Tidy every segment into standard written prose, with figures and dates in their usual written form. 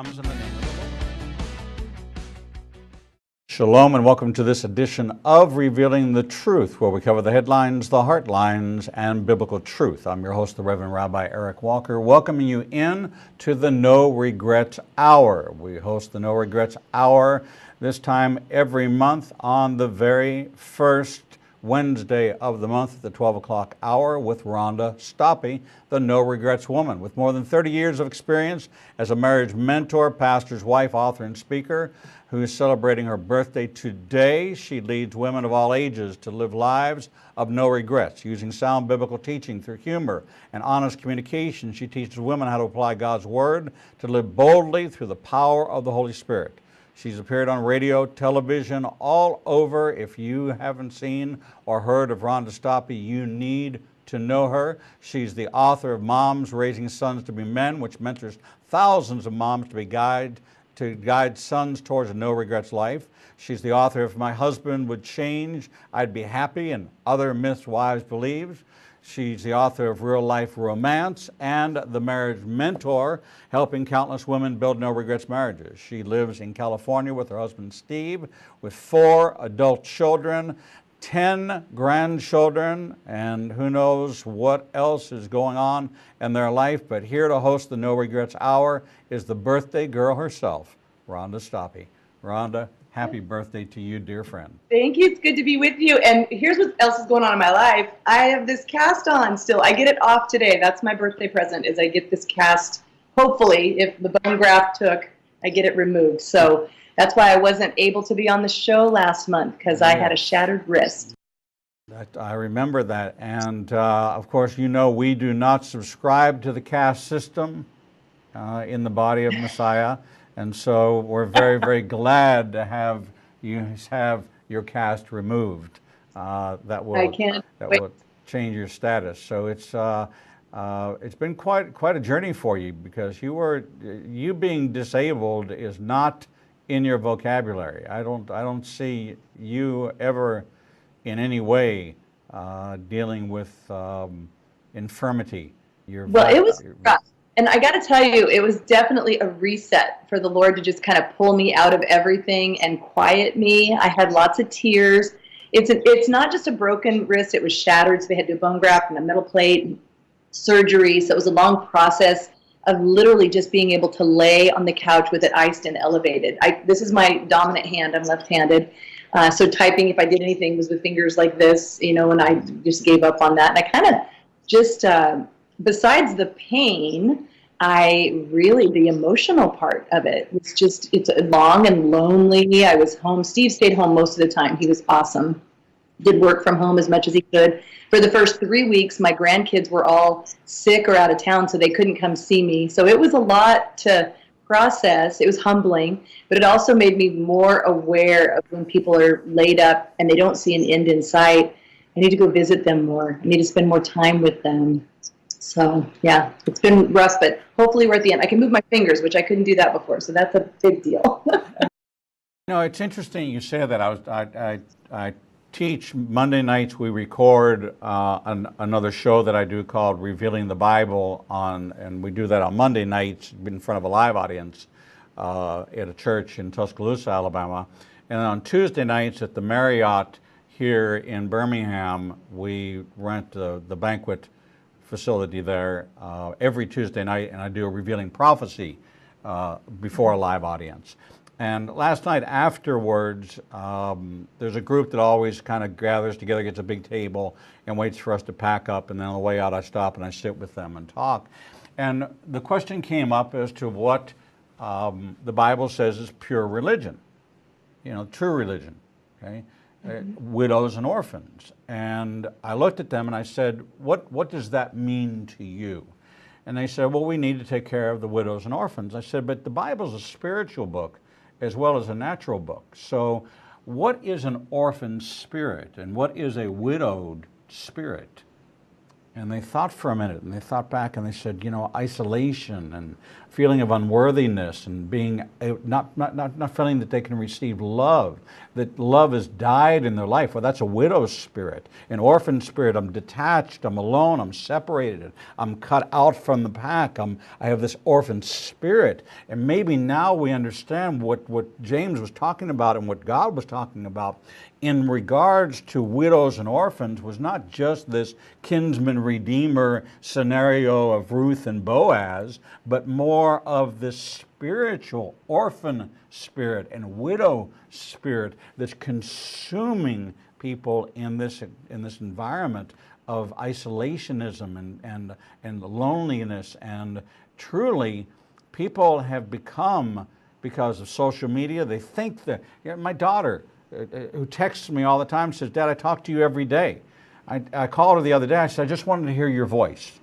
comes in the name of the Lord. Shalom and welcome to this edition of Revealing the Truth, where we cover the headlines, the heartlines, and biblical truth. I'm your host, the Reverend Rabbi Eric Walker, welcoming you in to the No Regrets Hour. We host the No Regrets Hour this time every month on the very first Wednesday of the month at the 12 o'clock hour with Rhonda Stoppe, the No Regrets woman. With more than 30 years of experience as a marriage mentor, pastor's wife, author, and speaker, who is celebrating her birthday today, she leads women of all ages to live lives of no regrets. Using sound biblical teaching through humor and honest communication, she teaches women how to apply God's Word to live boldly through the power of the Holy Spirit. She's appeared on radio, television, all over. If you haven't seen or heard of Rhonda Stoppe, you need to know her. She's the author of Moms Raising Sons to be Men, which mentors thousands of moms to guide sons towards a no regrets life. She's the author of My Husband Would Change, I'd Be Happy, and Other Myths Wives Believe. She's the author of Real Life Romance and The Marriage Mentor, helping countless women build no regrets marriages. She lives in California with her husband Steve, with 4 adult children, 10 grandchildren, and who knows what else is going on in their life. But here to host the No Regrets Hour is the birthday girl herself, Rhonda Stoppe. Rhonda, happy birthday to you, dear friend. Thank you. It's good to be with you. And here's what else is going on in my life. I have this cast on still. I get it off today. That's my birthday present, is I get this cast. Hopefully, if the bone graft took, I get it removed. So that's why I wasn't able to be on the show last month, because I had a shattered wrist. I remember that. And of course, you know, we do not subscribe to the caste system in the body of Messiah. And so we're very, very glad to have you have your cast removed. That will change your status. So it's been quite a journey for you, because you being disabled is not in your vocabulary. I don't see you ever in any way dealing with infirmity. It was rough. And I got to tell you, it was definitely a reset for the Lord to just kind of pull me out of everything and quiet me. I had lots of tears. It's not just a broken wrist. It was shattered, so they had to do a bone graft and a metal plate surgery. So it was a long process of literally just being able to lay on the couch with it iced and elevated. This is my dominant hand. I'm left-handed. So typing, if I did anything, was with fingers like this, and I just gave up on that. And I kind of just... besides the pain, the emotional part of it was just, it's long and lonely. I was home. Steve stayed home most of the time. He was awesome. Did work from home as much as he could. For the first 3 weeks, my grandkids were all sick or out of town, so they couldn't come see me. So it was a lot to process. It was humbling, but it also made me more aware of when people are laid up and they don't see an end in sight. I need to go visit them more. I need to spend more time with them. So, yeah, it's been rough, but hopefully we're at the end. I can move my fingers, which I couldn't do that before, so that's a big deal. It's interesting you say that. I teach Monday nights. We record another show that I do called Revealing the Bible, and we do that on Monday nights in front of a live audience at a church in Tuscaloosa, Alabama. And on Tuesday nights at the Marriott here in Birmingham, we rent the banquet facility there every Tuesday night, and I do a Revealing Prophecy before a live audience. And last night afterwards, there's a group that always kind of gathers together, gets a big table, and waits for us to pack up, and then on the way out I stop and I sit with them and talk. And the question came up as to what the Bible says is pure religion, true religion, okay? Widows and orphans. And I looked at them and I said, what does that mean to you? And they said, well, we need to take care of the widows and orphans. I said, but the Bible's a spiritual book as well as a natural book. So what is an orphan spirit and what is a widowed spirit? And they thought for a minute, and they thought back, and they said, you know, isolation and feeling of unworthiness, and being not feeling that they can receive love, that love has died in their life. Well, that's a widow's spirit, an orphan spirit. I'm detached, I'm alone, I'm separated, I'm cut out from the pack. I have this orphan spirit. And maybe now we understand what James was talking about and what God was talking about in regards to widows and orphans was not just this kinsman redeemer scenario of Ruth and Boaz, but more of this spiritual orphan spirit and widow spirit that's consuming people in this environment of isolationism and loneliness. And truly, people have become, because of social media, they think that, my daughter, who texts me all the time, says, Dad, I talk to you every day. I called her the other day. I said, I just wanted to hear your voice.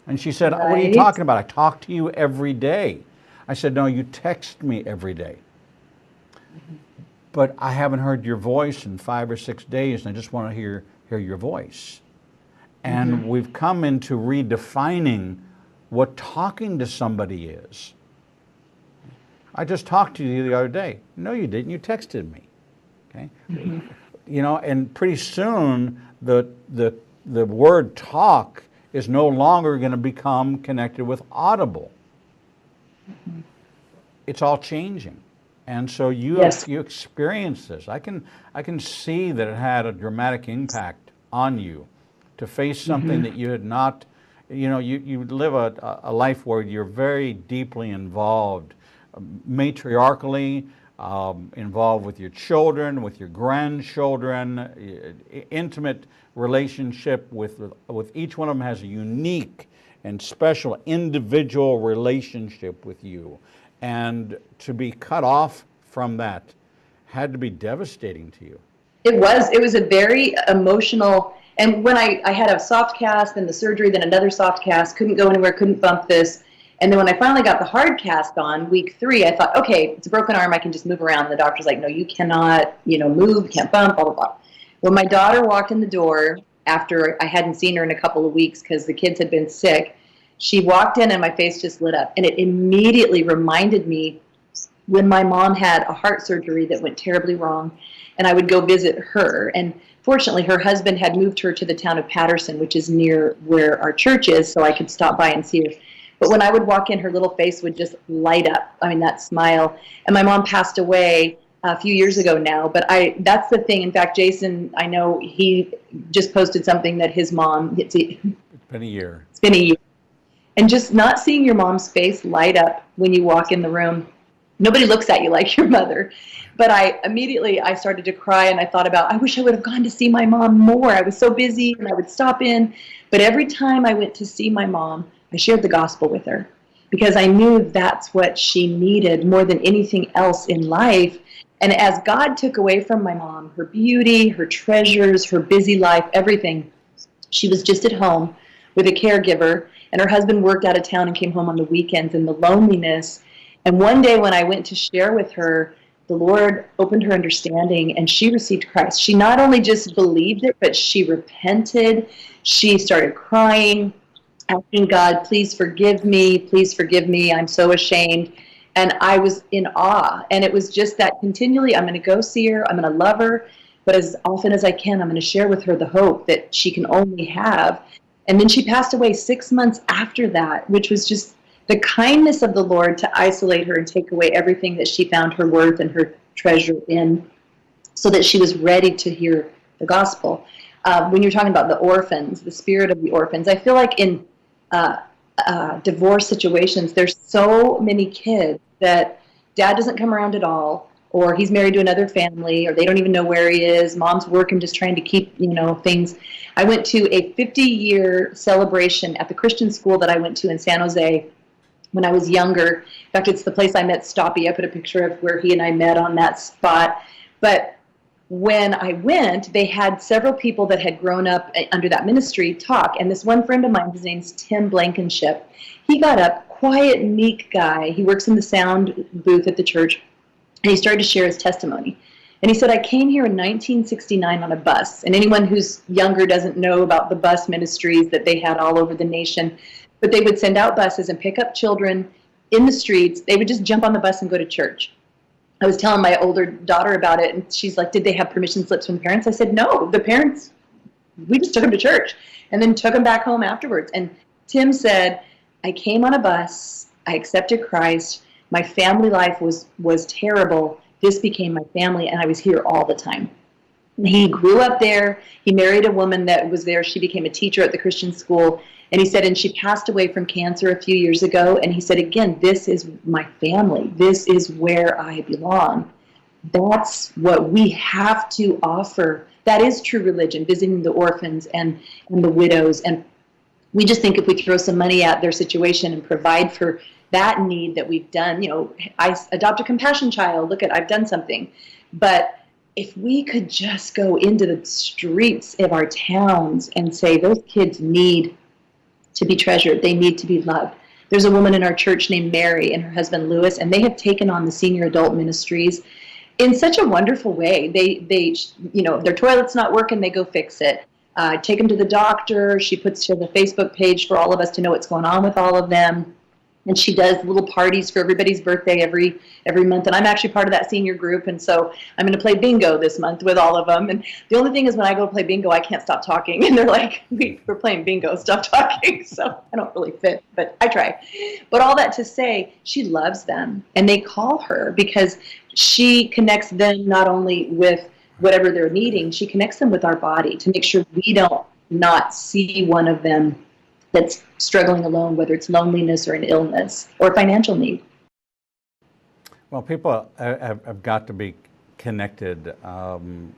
And she said, What are you talking about? I talk to you every day. I said, no, you text me every day. But I haven't heard your voice in 5 or 6 days, and I just want to hear your voice. And we've come into redefining what talking to somebody is. I just talked to you the other day. No, you didn't. You texted me. Okay, you know, and pretty soon the word talk is no longer going to become connected with audible. It's all changing, and so you experience this. I can see that it had a dramatic impact on you to face something that you had not. You know, you live a life where you're very deeply involved, matriarchally. Involved with your children, with your grandchildren, intimate relationship with each one of them has a unique and special individual relationship with you. And to be cut off from that had to be devastating to you. It was a very emotional, and when I had a soft cast, then the surgery, then another soft cast, couldn't go anywhere, couldn't bump this. And then when I finally got the hard cast on week 3, I thought, okay, it's a broken arm, I can just move around. And the doctor's like, no, you cannot, move, can't bump, blah, blah, blah. When my daughter walked in the door after I hadn't seen her in a couple of weeks because the kids had been sick, she walked in and my face just lit up. And it immediately reminded me when my mom had a heart surgery that went terribly wrong, and I would go visit her. And fortunately, her husband had moved her to the town of Patterson, which is near where our church is, so I could stop by and see her. But when I would walk in, her little face would just light up. I mean, that smile. And my mom passed away a few years ago now. But that's the thing. In fact, Jason, I know he just posted something that his mom, it's been a year. It's been a year. And just not seeing your mom's face light up when you walk in the room. Nobody looks at you like your mother. But I started to cry, and I thought about, I wish I would have gone to see my mom more. I was so busy, and I would stop in. But every time I went to see my mom, I shared the gospel with her because I knew that's what she needed more than anything else in life. And as God took away from my mom her beauty, her treasures, her busy life, everything, she was just at home with a caregiver, and her husband worked out of town and came home on the weekends, and the loneliness. And one day when I went to share with her, the Lord opened her understanding, and she received Christ. She not only just believed it, but she repented. She started crying, asking God, please forgive me, I'm so ashamed. And I was in awe. And it was just that continually, I'm going to go see her, I'm going to love her, but as often as I can, I'm going to share with her the hope that she can only have. And then she passed away 6 months after that, which was just the kindness of the Lord to isolate her and take away everything that she found her worth and her treasure in, so that she was ready to hear the gospel. When you're talking about the orphans, the spirit of the orphans, I feel like in divorce situations, there's so many kids that dad doesn't come around at all, or he's married to another family, or they don't even know where he is. Mom's working, just trying to keep, things. I went to a 50-year celebration at the Christian school that I went to in San Jose when I was younger. In fact, it's the place I met Stoppe. I put a picture of where he and I met on that spot. But when I went, they had several people that had grown up under that ministry talk. And this one friend of mine, his name's Tim Blankenship, he got up, quiet, meek guy. He works in the sound booth at the church. And he started to share his testimony. And he said, I came here in 1969 on a bus. And anyone who's younger doesn't know about the bus ministries that they had all over the nation. But they would send out buses and pick up children in the streets. They would just jump on the bus and go to church. I was telling my older daughter about it, and she's like, did they have permission slips from the parents? I said, no, the parents, we just took them to church and then took them back home afterwards. And Tim said, I came on a bus, I accepted Christ, my family life was terrible. This became my family, and I was here all the time. He grew up there. He married a woman that was there. She became a teacher at the Christian school. And he said, and she passed away from cancer a few years ago. And he said, again, this is my family. This is where I belong. That's what we have to offer. That is true religion, visiting the orphans and the widows. And we just think if we throw some money at their situation and provide for that need that we've done, you know, I adopt a compassion child. Look at, I've done something. But if we could just go into the streets of our towns and say, those kids need to be treasured. They need to be loved. There's a woman in our church named Mary and her husband Lewis, and they have taken on the senior adult ministries in such a wonderful way. They you know, their toilet's not working, they go fix it. Take them to the doctor. She puts to the Facebook page for all of us to know what's going on with all of them. And she does little parties for everybody's birthday every month. And I'm actually part of that senior group. And so I'm going to play bingo this month with all of them. And the only thing is when I go play bingo, I can't stop talking. And they're like, we're playing bingo, stop talking. So I don't really fit, but I try. But all that to say, she loves them. And they call her because she connects them not only with whatever they're needing, she connects them with our body to make sure we don't not see one of them that's struggling alone, whether it's loneliness or an illness or financial need. Well, people have got to be connected. I don't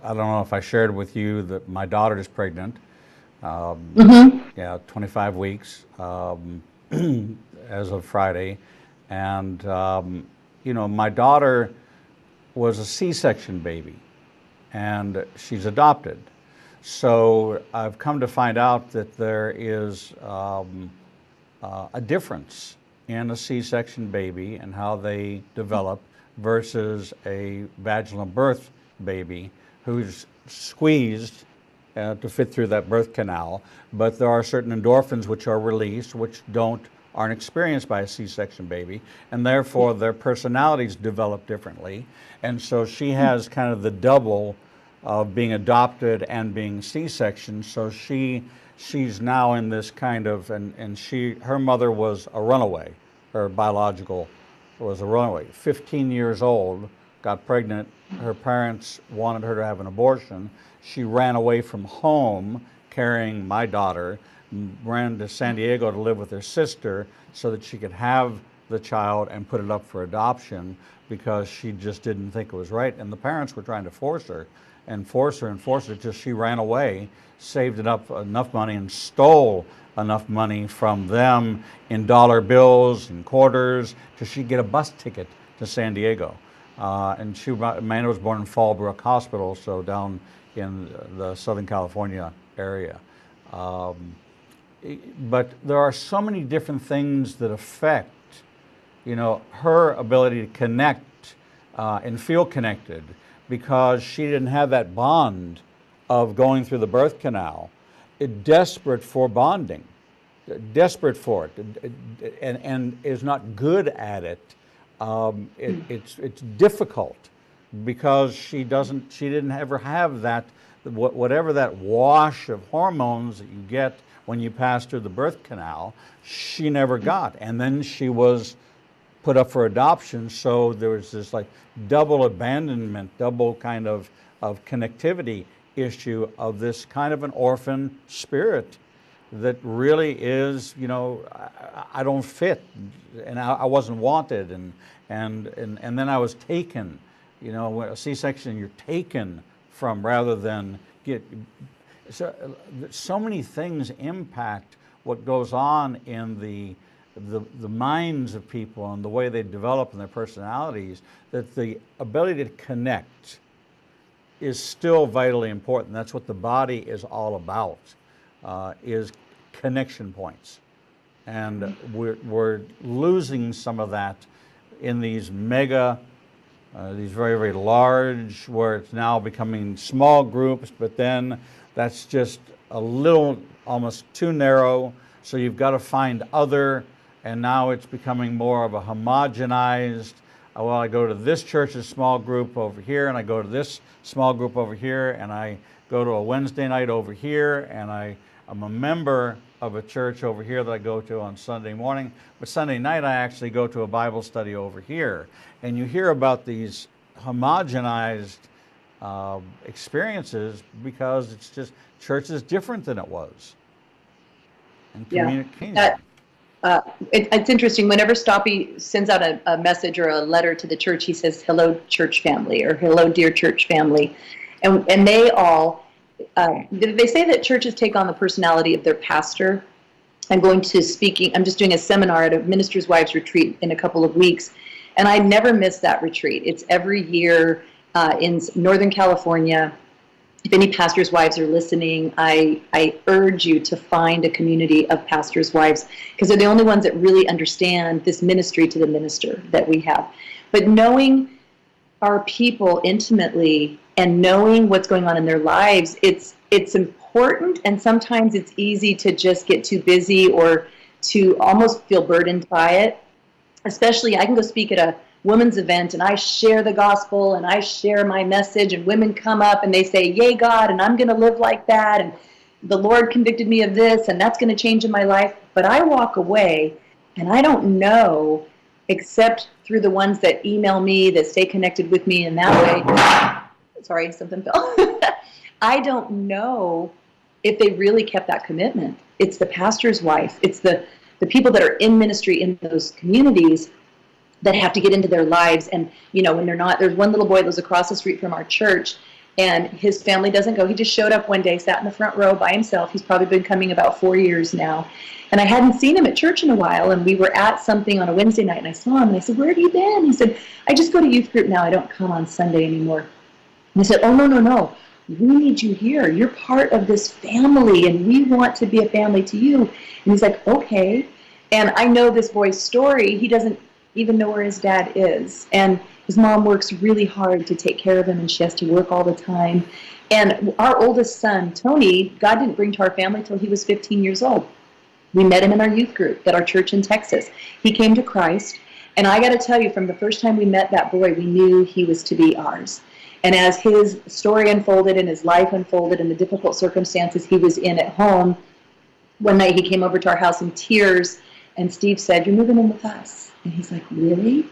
know if I shared with you that my daughter is pregnant. Yeah, 25 weeks as of Friday. And, you know, my daughter was a C-section baby, and she's adopted. So I've come to find out that there is a difference in a C-section baby and how they develop versus a vaginal birth baby who's squeezed to fit through that birth canal. But there are certain endorphins which are released which aren't experienced by a C-section baby, and therefore their personalities develop differently. And so she has kind of the double of being adopted and being C-section, so she's now in this kind of, and her mother was a runaway, her biological was a runaway, 15 years old, got pregnant, her parents wanted her to have an abortion, she ran away from home carrying my daughter, ran to San Diego to live with her sister so that she could have the child and put it up for adoption because she just didn't think it was right, and the parents were trying to force her till she ran away, saved enough money and stole enough money from them in dollar bills and quarters till she'd get a bus ticket to San Diego. And Amanda was born in Fallbrook Hospital, so down in the Southern California area. But there are so many different things that affect, you know, her ability to connect and feel connected, because she didn't have that bond of going through the birth canal, desperate for bonding, desperate for it, and is not good at it. It's difficult because she didn't ever have that, whatever that wash of hormones that you get when you pass through the birth canal, she never got. And then she was put up for adoption, so there was this like double abandonment, double kind of connectivity issue of this kind of an orphan spirit that really is, you know, I don't fit, and I wasn't wanted, and then I was taken, you know, a C-section, you're taken from rather than get. So many things impact what goes on in the minds of people and the way they develop and their personalities, that the ability to connect is still vitally important. That's what the body is all about, is connection points. And we're losing some of that in these mega these very, very large, where it's now becoming small groups, but then that's just a little, almost too narrow. So you've got to find other, and now it's becoming more of a homogenized, well, I go to this church's small group over here, and I go to this small group over here, and I go to a Wednesday night over here, and I'm a member of a church over here that I go to on Sunday morning, but Sunday night I actually go to a Bible study over here. And you hear about these homogenized experiences because it's just, church is different than it was. And communication. It's interesting. Whenever Stoppe sends out a message or a letter to the church, he says, "Hello, church family," or "Hello, dear church family," and they all. They say that churches take on the personality of their pastor. I'm just doing a seminar at a minister's wives retreat in a couple of weeks, and I never miss that retreat. It's every year in Northern California. If any pastors' wives are listening, I urge you to find a community of pastors' wives, because they're the only ones that really understand this ministry to the minister that we have. But knowing our people intimately and knowing what's going on in their lives, it's important, and sometimes it's easy to just get too busy or to almost feel burdened by it. Especially, I can go speak at a women's event and I share the gospel and I share my message, and women come up and they say, "Yay, God, and I'm going to live like that, and the Lord convicted me of this, and that's going to change in my life." But I walk away and I don't know, except through the ones that email me, that stay connected with me in that way. Sorry, something fell. I don't know if they really kept that commitment. It's the pastor's wife. It's the people that are in ministry in those communities that have to get into their lives. And, when they're not, there's one little boy that lives across the street from our church, and his family doesn't go. He just showed up one day, sat in the front row by himself. He's probably been coming about 4 years now. And I hadn't seen him at church in a while, and we were at something on a Wednesday night, and I saw him, and I said, "Where have you been?" He said, "I just go to youth group now. I don't come on Sunday anymore." And I said, "Oh, no. We need you here. You're part of this family, and we want to be a family to you." And he's like, "Okay." And I know this boy's story. He doesn't even know where his dad is. And his mom works really hard to take care of him, and she has to work all the time. And our oldest son, Tony, God didn't bring to our family till he was 15 years old. We met him in our youth group at our church in Texas. He came to Christ. And I got to tell you, from the first time we met that boy, we knew he was to be ours. And as his story unfolded and his life unfolded and the difficult circumstances he was in at home, one night he came over to our house in tears, and Steve said, "You're moving in with us." And he's like, "Really?"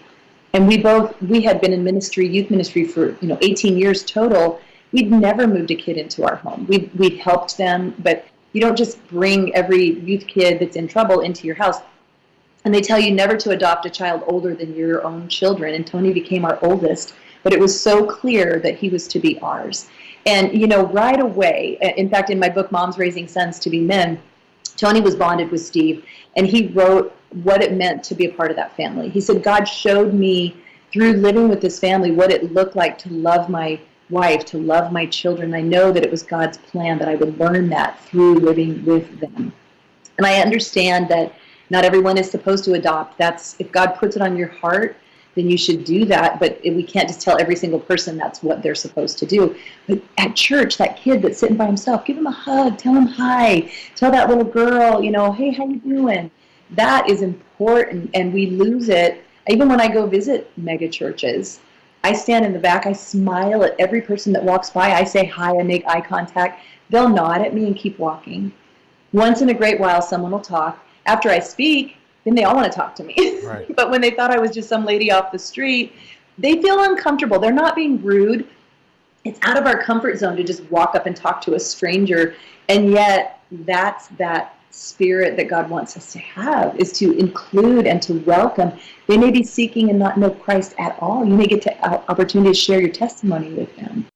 And we had been in ministry, youth ministry for 18 years total. We'd never moved a kid into our home. We'd helped them, but you don't just bring every youth kid that's in trouble into your house. And they tell you never to adopt a child older than your own children. And Tony became our oldest, but it was so clear that he was to be ours. And, right away, in fact, in my book, Moms Raising Sons to Be Men, Tony was bonded with Steve, and he wrote what it meant to be a part of that family. He said, "God showed me through living with this family what it looked like to love my wife, to love my children. I know that it was God's plan that I would learn that through living with them." And I understand that not everyone is supposed to adopt. If God puts it on your heart, then you should do that. But we can't just tell every single person that's what they're supposed to do. But at church, that kid that's sitting by himself, give him a hug, tell him hi, tell that little girl, "Hey, how you doing?" That is important, and we lose it. Even when I go visit mega churches, I stand in the back, I smile at every person that walks by, I say hi, I make eye contact. They'll nod at me and keep walking. Once in a great while, someone will talk. After I speak, then they all want to talk to me. Right. But when they thought I was just some lady off the street, they feel uncomfortable. They're not being rude. It's out of our comfort zone to just walk up and talk to a stranger. And yet, that's that spirit that God wants us to have, is to include and to welcome. They may be seeking and not know Christ at all. You may get to opportunity to share your testimony with them.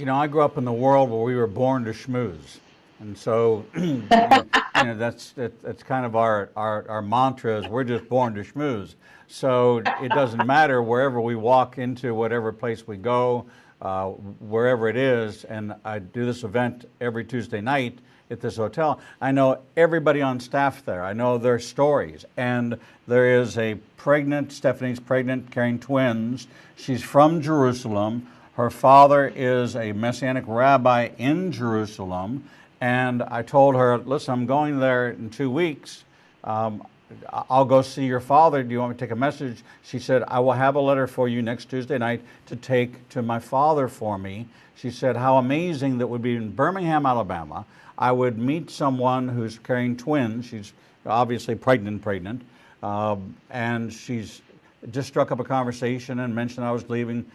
I grew up in the world where we were born to schmooze. And so, that's kind of our mantra is we're just born to schmooze. So it doesn't matter wherever we walk into, whatever place we go, wherever it is. And I do this event every Tuesday night at this hotel. I know everybody on staff there. I know their stories. And there is a pregnant, Stephanie's pregnant, carrying twins. She's from Jerusalem. Her father is a Messianic rabbi in Jerusalem. And I told her, listen, I'm going there in 2 weeks. I'll go see your father. Do you want me to take a message? She said, I will have a letter for you next Tuesday night to take to my father for me. She said, how amazing that would be in Birmingham, Alabama. I would meet someone who's carrying twins. She's obviously pregnant. And she's just struck up a conversation and mentioned I was leaving.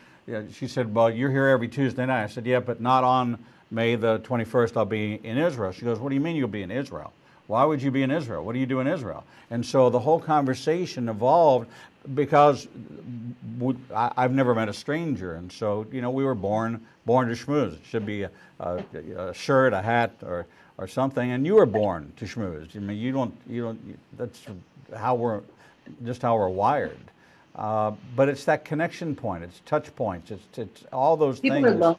She said, well, you're here every Tuesday night. I said, yeah, but not on May the 21st. I'll be in Israel. She goes, what do you mean you'll be in Israel? Why would you be in Israel? What do you do in Israel? And so the whole conversation evolved because I've never met a stranger. And so, we were born to schmooze. It should be a shirt, a hat, or something. And you were born to schmooze. I mean, you don't, that's how we're wired. But it's that connection point. It's touch points. It's all those things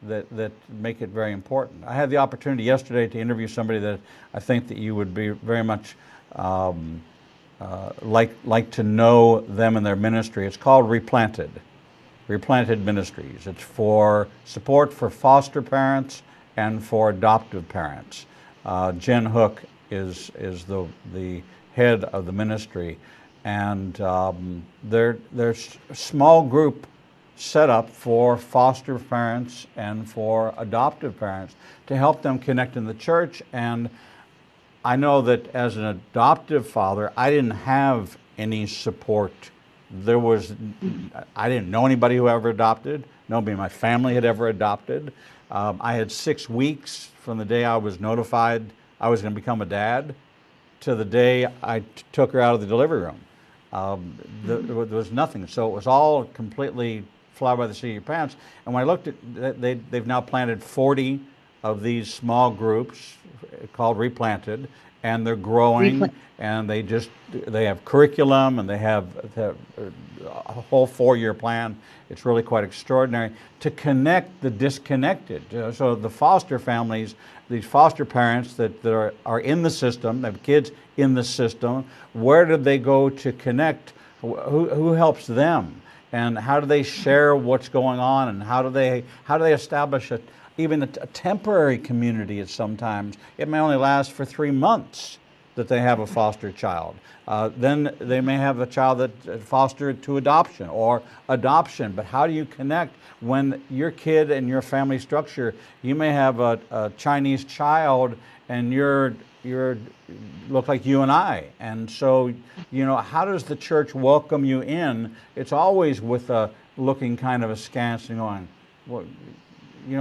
that make it very important. I had the opportunity yesterday to interview somebody that I think that you would be very much like to know them and their ministry. It's called Replanted Ministries. It's for support for foster parents and for adoptive parents. Jen Hook is the head of the ministry, and there's a small group set up for foster parents and for adoptive parents to help them connect in the church. And I know that as an adoptive father, I didn't have any support. I didn't know anybody who ever adopted. Nobody in my family had ever adopted. I had 6 weeks from the day I was notified I was going to become a dad to the day I took her out of the delivery room. There was nothing. So it was all completely fly by the seat of your pants. And when I looked at, they've now planted 40 of these small groups called Replanted, and they're growing, and they have curriculum, and they have a whole 4-year plan. It's really quite extraordinary to connect the disconnected. So the foster families, these foster parents that are in the system, they have kids in the system, where do they go to connect? Who helps them? And how do they share what's going on? And how do they establish even a temporary community? At sometimes it may only last for 3 months that they have a foster child. Then they may have a child that fostered to adoption or adoption. But how do you connect when your kid and your family structure? You may have a Chinese child, and you're look like you and I, and so how does the church welcome you in? It's always with a looking kind of askance and going, well,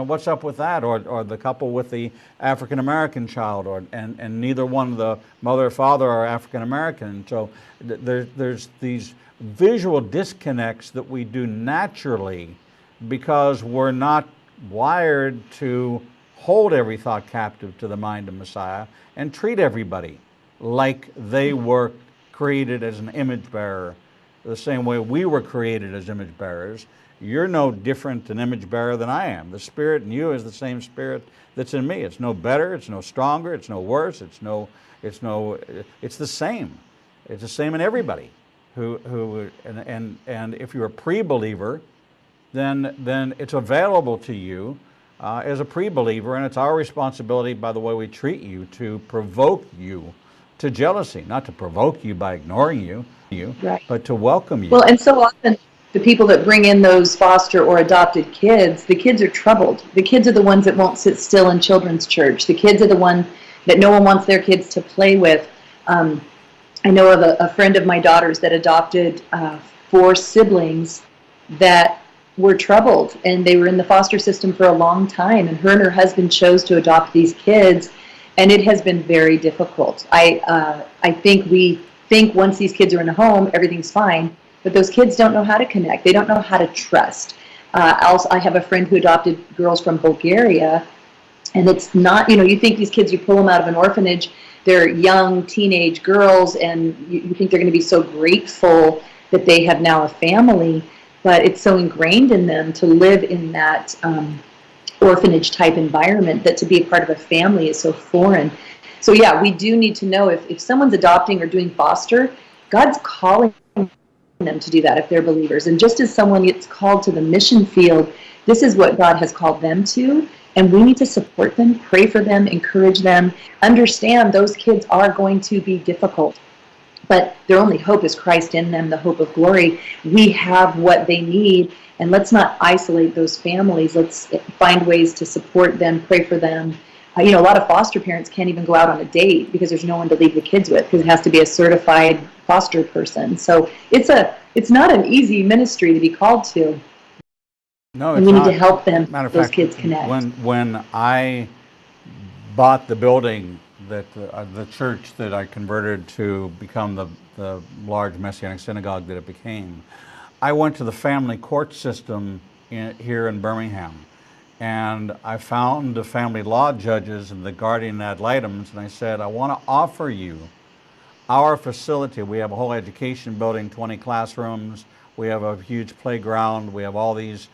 what's up with that? Or the couple with the African American child, and neither one of the mother or father are African American. So there's these visual disconnects that we do naturally because we're not wired to hold every thought captive to the mind of Messiah and treat everybody like they were created as an image bearer, the same way we were created as image bearers. You're no different an image bearer than I am. The Spirit in you is the same Spirit that's in me. It's no better, it's no stronger, it's no worse, it's the same. It's the same in everybody. And if you're a pre-believer, then it's available to you as a pre-believer, and it's our responsibility, by the way we treat you, to provoke you to jealousy, not to provoke you by ignoring you, right, but to welcome you. Well, and so often the people that bring in those foster or adopted kids, the kids are troubled. The kids are the ones that won't sit still in children's church. The kids are the ones that no one wants their kids to play with. I know of a friend of my daughter's that adopted 4 siblings that were troubled, and they were in the foster system for a long time, and her husband chose to adopt these kids, and it has been very difficult. I think we think once these kids are in a home, everything's fine, but those kids don't know how to connect. They don't know how to trust. I have a friend who adopted girls from Bulgaria, and it's not, you think these kids, you pull them out of an orphanage, they're young teenage girls, and you think they're going to be so grateful that they have now a family. But it's so ingrained in them to live in that orphanage type environment, that to be a part of a family is so foreign. So yeah, we do need to know if someone's adopting or doing foster, God's calling them to do that if they're believers. And just as someone gets called to the mission field, this is what God has called them to. And we need to support them, pray for them, encourage them, understand those kids are going to be difficult. But their only hope is Christ in them, the hope of glory. We have what they need, and let's not isolate those families. Let's find ways to support them, pray for them. A lot of foster parents can't even go out on a date because there's no one to leave the kids with, because it has to be a certified foster person. So it's not an easy ministry to be called to. No, and we need to help them, those kids connect. When I bought the building, that the church that I converted to become the large Messianic synagogue that it became, I went to the family court system here in Birmingham, and I found the family law judges and the guardian ad litems, and I said, I want to offer you our facility. We have a whole education building, 20 classrooms, we have a huge playground, we have all these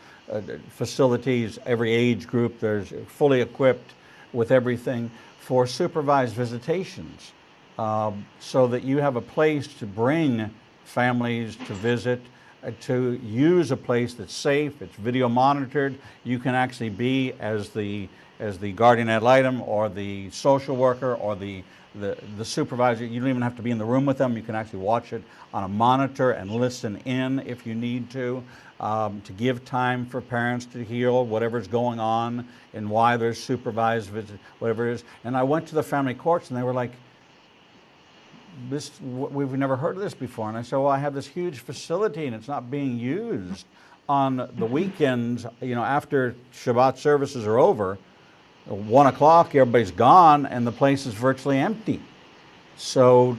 facilities, every age group, there's fully equipped with everything for supervised visitations, so that you have a place to bring families to visit, to use a place that's safe, it's video monitored. You can actually be as the guardian ad litem or the social worker or the supervisor. You don't even have to be in the room with them. You can actually watch it on a monitor and listen in if you need to give time for parents to heal whatever's going on and why there's supervised visit, whatever it is. And I went to the family courts, and they were like, we've never heard of this before. And I said, well, I have this huge facility and it's not being used on the weekends. After Shabbat services are over, 1 o'clock, everybody's gone and the place is virtually empty. So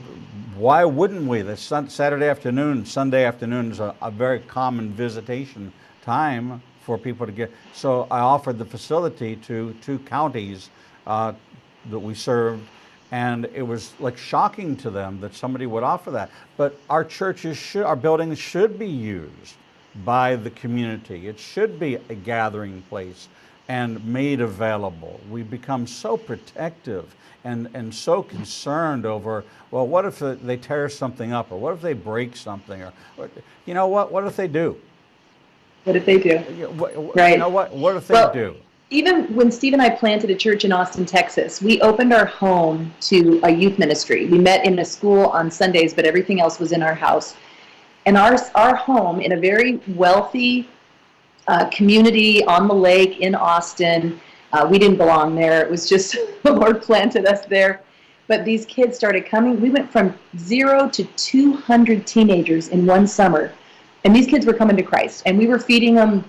why wouldn't we? The Saturday afternoon, Sunday afternoon is a very common visitation time for people to get. So I offered the facility to 2 counties that we served, and it was like shocking to them that somebody would offer that. But our our buildings should be used by the community. It should be a gathering place and made available. We become so protective and so concerned over, well, what if they tear something up, or what if they break something, or what if they do? What if they do? Right. What if they do? Even when Steve and I planted a church in Austin, Texas, we opened our home to a youth ministry. We met in a school on Sundays, but everything else was in our house. And our home, in a very wealthy community on the lake in Austin, we didn't belong there. It was just the Lord planted us there. But these kids started coming. We went from 0 to 200 teenagers in one summer. And these kids were coming to Christ. And we were feeding them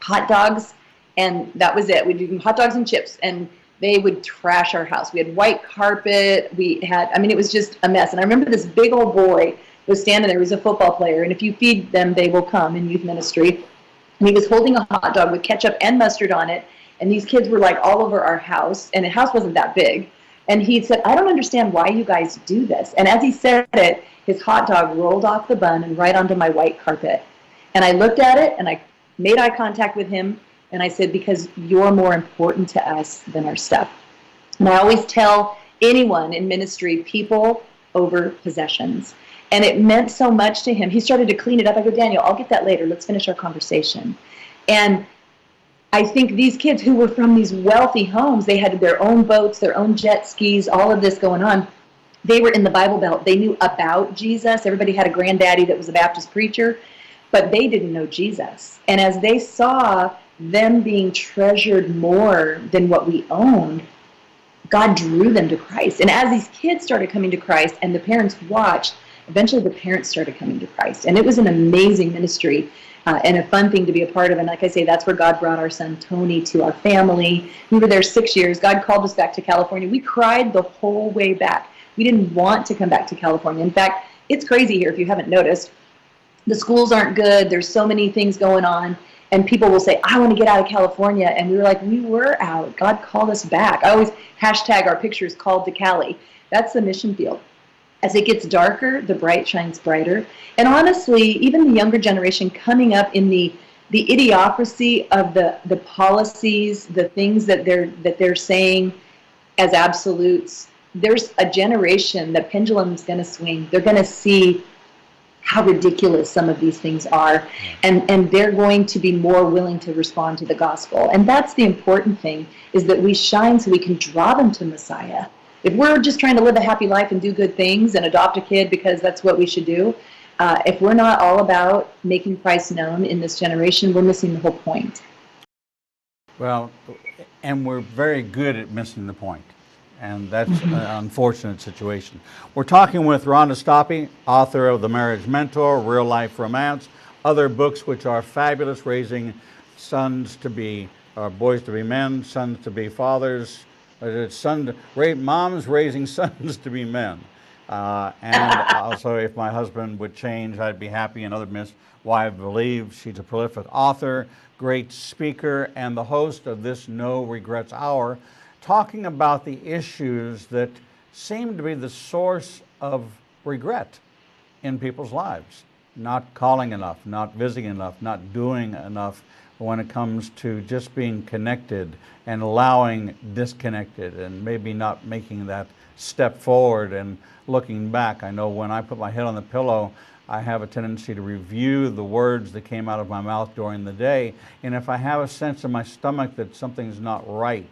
hot dogs, and that was it. We'd do hot dogs and chips, and they would trash our house. We had white carpet. It was just a mess. And I remember this big old boy was standing there. He was a football player. And if you feed them, they will come in youth ministry. And he was holding a hot dog with ketchup and mustard on it. And these kids were like all over our house. And the house wasn't that big. And he said, I don't understand why you guys do this. And as he said it, his hot dog rolled off the bun and right onto my white carpet. And I looked at it, and I made eye contact with him. And I said, because you're more important to us than our stuff. And I always tell anyone in ministry, people over possessions. And it meant so much to him. He started to clean it up. I go, Daniel, I'll get that later. Let's finish our conversation. And I think these kids who were from these wealthy homes, they had their own boats, their own jet skis, all of this going on. They were in the Bible Belt. They knew about Jesus. Everybody had a granddaddy that was a Baptist preacher, but they didn't know Jesus. And as they saw them being treasured more than what we owned, God drew them to Christ. And as these kids started coming to Christ and the parents watched, eventually the parents started coming to Christ. And it was an amazing ministry and a fun thing to be a part of. And like I say, that's where God brought our son Tony to our family. We were there 6 years. God called us back to California. We cried the whole way back. We didn't want to come back to California. In fact, it's crazy here if you haven't noticed. The schools aren't good. There's so many things going on. And people will say, I want to get out of California. And we were like, we were out. God called us back. I always hashtag our pictures called to Cali. That's the mission field. As it gets darker, the bright shines brighter. And honestly, even the younger generation coming up in the the idiocracy of the policies, the things that they're saying as absolutes, there's a generation, the pendulum's going to swing. They're going to see how ridiculous some of these things are, and they're going to be more willing to respond to the gospel. And that's the important thing, is that we shine so we can draw them to Messiah. If we're just trying to live a happy life and do good things and adopt a kid because that's what we should do, if we're not all about making Christ known in this generation, we're missing the whole point. Well, and we're very good at missing the point. And that's an unfortunate situation. We're talking with Rhonda Stoppe, author of The Marriage Mentor, Real Life Romance, other books which are fabulous, raising sons to be, or boys to be men, sons to be fathers, moms raising sons to be men. And also, if my husband would change, I'd be happy. Another Miss Why I Believe. She's a prolific author, great speaker, and the host of this No Regrets Hour, talking about the issues that seem to be the source of regret in people's lives. Not calling enough, not visiting enough, not doing enough when it comes to just being connected and allowing disconnected, and maybe not making that step forward and looking back. I know when I put my head on the pillow, I have a tendency to review the words that came out of my mouth during the day, and if I have a sense in my stomach that something's not right,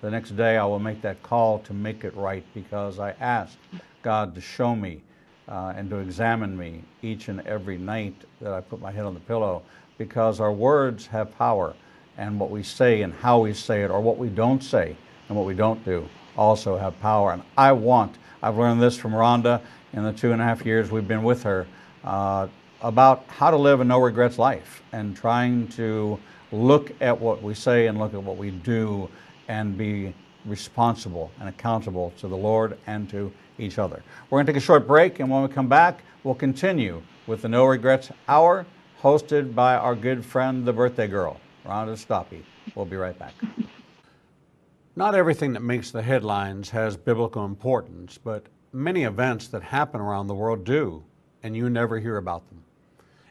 the next day I will make that call to make it right, because I asked God to show me and to examine me each and every night that I put my head on the pillow, because our words have power, and what we say and how we say it, or what we don't say and what we don't do, also have power. And I've learned this from Rhonda in the 2.5 years we've been with her, about how to live a no regrets life, and trying to look at what we say and look at what we do and be responsible and accountable to the Lord and to each other. We're going to take a short break, and when we come back, we'll continue with the No Regrets Hour, hosted by our good friend, the birthday girl, Rhonda Stoppe. We'll be right back. Not everything that makes the headlines has biblical importance, but many events that happen around the world do, and you never hear about them.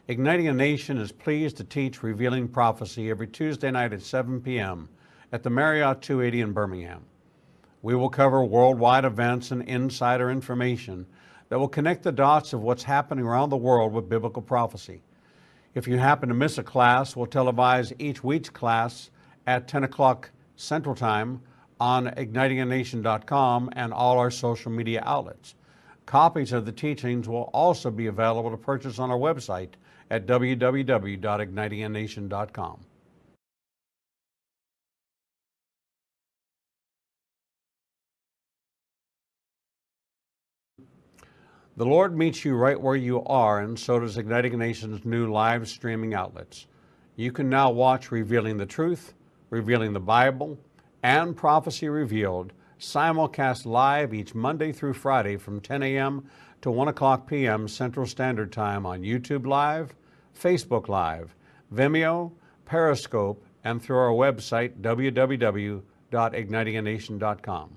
Igniting a Nation is pleased to teach Revealing Prophecy every Tuesday night at 7 p.m. at the Marriott 280 in Birmingham. We will cover worldwide events and insider information that will connect the dots of what's happening around the world with biblical prophecy. If you happen to miss a class, we'll televise each week's class at 10 o'clock Central Time on ignitinganation.com and all our social media outlets. Copies of the teachings will also be available to purchase on our website at www.ignitinganation.com. The Lord meets you right where you are, and so does Igniting a Nation's new live streaming outlets. You can now watch Revealing the Truth, Revealing the Bible, and Prophecy Revealed simulcast live each Monday through Friday from 10 a.m. to 1 o'clock p.m. Central Standard Time on YouTube Live, Facebook Live, Vimeo, Periscope, and through our website, www.ignitinganation.com.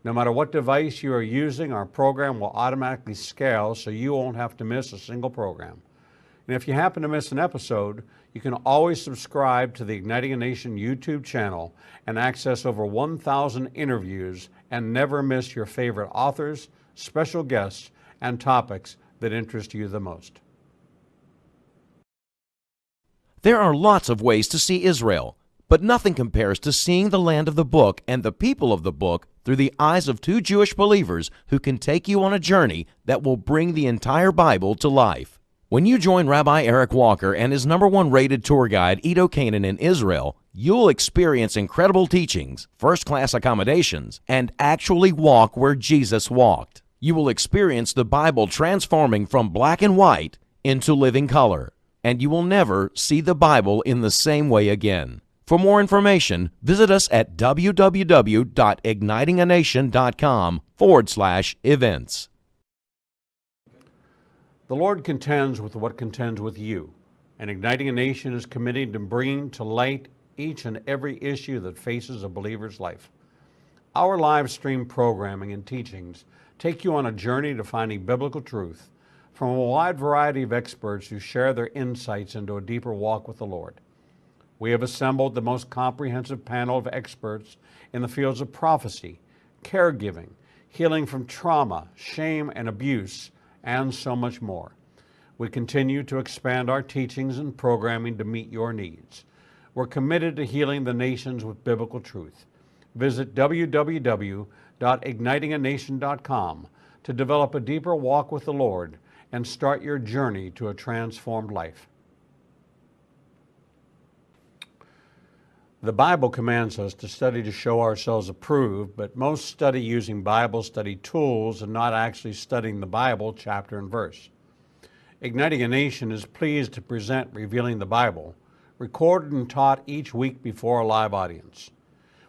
No matter what device you are using, our program will automatically scale so you won't have to miss a single program. And if you happen to miss an episode, you can always subscribe to the Igniting a Nation YouTube channel and access over 1,000 interviews and never miss your favorite authors, special guests, and topics that interest you the most. There are lots of ways to see Israel, but nothing compares to seeing the land of the book and the people of the book through the eyes of two Jewish believers who can take you on a journey that will bring the entire Bible to life. When you join Rabbi Eric Walker and his #1 rated tour guide, Edo Canaan, in Israel, you'll experience incredible teachings, first-class accommodations, and actually walk where Jesus walked. You will experience the Bible transforming from black and white into living color, and you will never see the Bible in the same way again. For more information, visit us at www.ignitinganation.com/events. The Lord contends with what contends with you, and Igniting a Nation is committed to bringing to light each and every issue that faces a believer's life. Our live stream programming and teachings take you on a journey to finding biblical truth from a wide variety of experts who share their insights into a deeper walk with the Lord. We have assembled the most comprehensive panel of experts in the fields of prophecy, caregiving, healing from trauma, shame, and abuse, and so much more. We continue to expand our teachings and programming to meet your needs. We're committed to healing the nations with biblical truth. Visit www.ignitinganation.com to develop a deeper walk with the Lord and start your journey to a transformed life. The Bible commands us to study to show ourselves approved, but most study using Bible study tools and not actually studying the Bible chapter and verse. Igniting a Nation is pleased to present Revealing the Bible, recorded and taught each week before a live audience.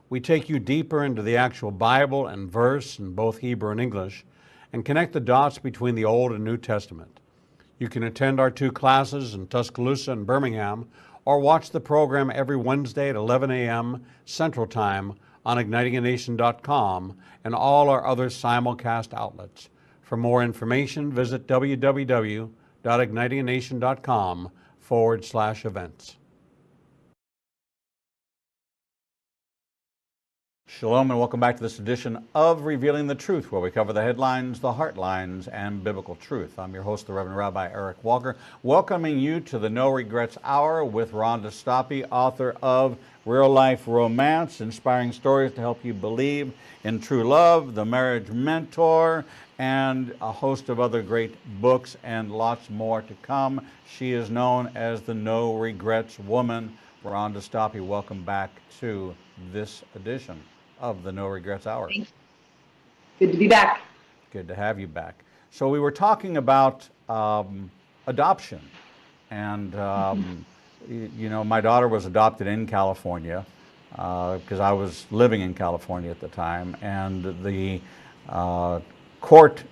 We take you deeper into the actual Bible and verse in both Hebrew and English and connect the dots between the Old and New Testament. You can attend our 2 classes in Tuscaloosa and Birmingham or watch the program every Wednesday at 11 a.m. Central Time on ignitinganation.com and all our other simulcast outlets. For more information, visit www.ignitinganation.com/events. Shalom and welcome back to this edition of Revealing the Truth, where we cover the headlines, the heartlines, and biblical truth. I'm your host, the Reverend Rabbi Eric Walker, welcoming you to the No Regrets Hour with Rhonda Stoppe, author of Real Life Romance, Inspiring Stories to Help You Believe in True Love, The Marriage Mentor, and a host of other great books and lots more to come. She is known as the No Regrets Woman. Rhonda Stoppe, welcome back to this edition of the No Regrets Hour. Good to be back. Good to have you back. So we were talking about adoption, and you know, my daughter was adopted in California because I was living in California at the time, and the court